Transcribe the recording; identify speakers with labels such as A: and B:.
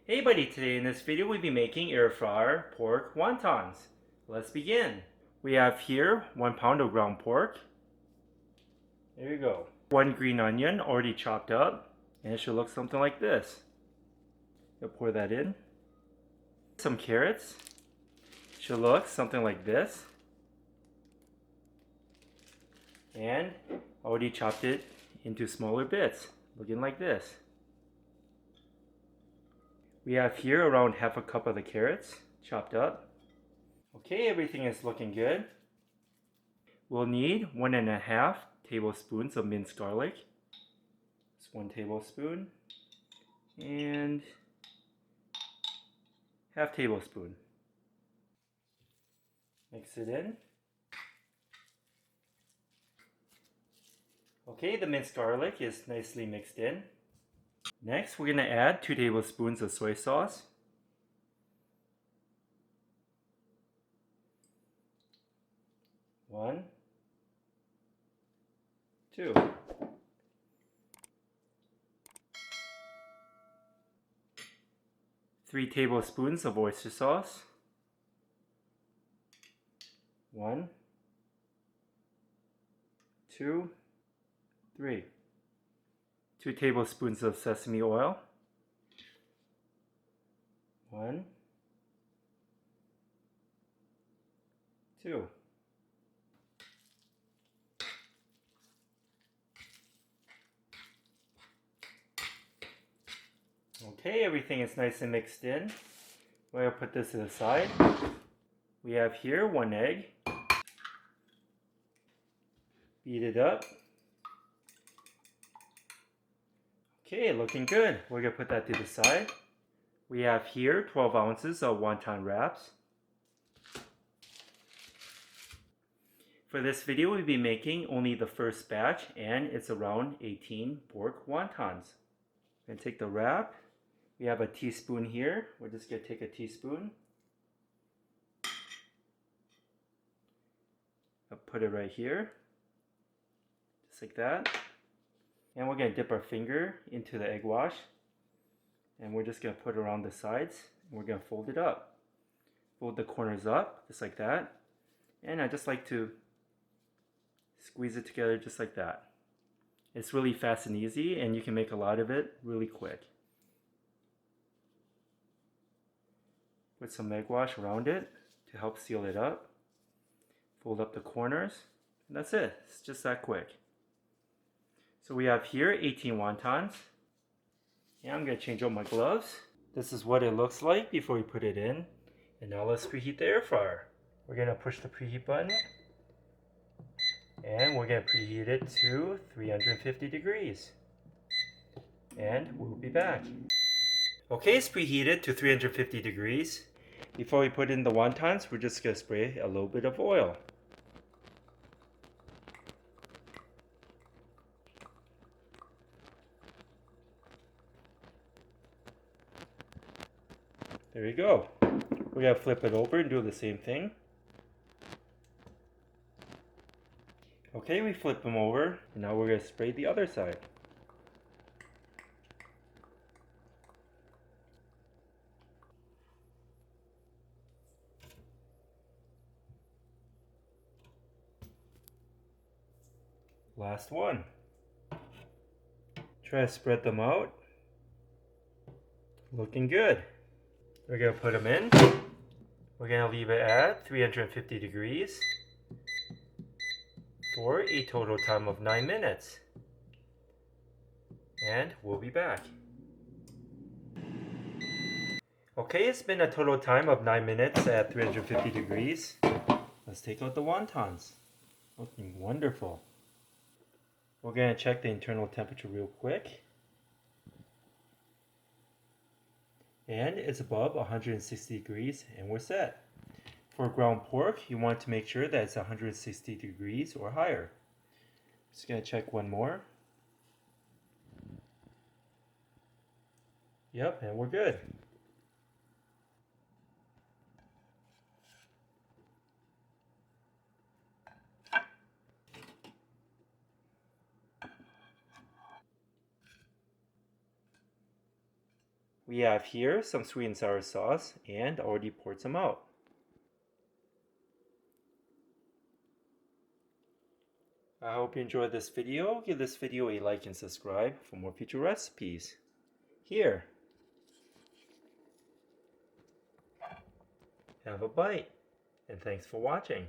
A: Hey buddy, today in this video we'll be making air fryer pork wontons. Let's begin. We have here 1 pound of ground pork. There you go. 1 green onion already chopped up, and it should look something like this. You'll pour that in. Some carrots. Should look something like this. And already chopped it into smaller bits, looking like this. We have here around half a cup of the carrots chopped up. Okay, everything is looking good. We'll need 1.5 tablespoons of minced garlic. It's 1 tablespoon and half tablespoon. Mix it in. Okay, the minced garlic is nicely mixed in. Next, we're going to add 2 tablespoons of soy sauce. 1, 2. 3 tablespoons of oyster sauce. 1, 2, 3. 2 tablespoons of sesame oil. 1, 2. Okay, everything is nice and mixed in. We'll put this to the side. We have here 1 egg. Beat it up. Okay, looking good. We're going to put that to the side. We have here 12 ounces of wonton wraps. For this video, we'll be making only the first batch, and it's around 18 pork wontons. I'm going to take the wrap. We have a teaspoon here. We're just going to take a teaspoon. I'll put it right here. Just like that. And we're going to dip our finger into the egg wash. And we're just going to put it around the sides. And we're going to fold it up. Fold the corners up, just like that. And I just like to squeeze it together just like that. It's really fast and easy, and you can make a lot of it really quick. Put some egg wash around it to help seal it up. Fold up the corners, and that's it. It's just that quick. So we have here 18 wontons. And I'm going to change out my gloves. This is what it looks like before we put it in. And now let's preheat the air fryer. We're going to push the preheat button. And we're going to preheat it to 350 degrees. And we'll be back. Okay, it's preheated to 350 degrees. Before we put in the wontons, we're just going to spray a little bit of oil. There you go. We're going to flip it over and do the same thing. Okay, we flip them over, and now we're going to spray the other side. Last one. Try to spread them out. Looking good. We're going to put them in. We're going to leave it at 350 degrees for a total time of 9 minutes. And we'll be back. Okay, it's been a total time of 9 minutes at 350 degrees. Let's take out the wontons. Looking wonderful. We're going to check the internal temperature real quick. And it's above 160 degrees, and we're set. For ground pork, you want to make sure that it's 160 degrees or higher. Just going to check one more. Yep, and we're good. We have here some sweet and sour sauce, and already poured some out. I hope you enjoyed this video. Give this video a like and subscribe for more future recipes. Here, have a bite, and thanks for watching.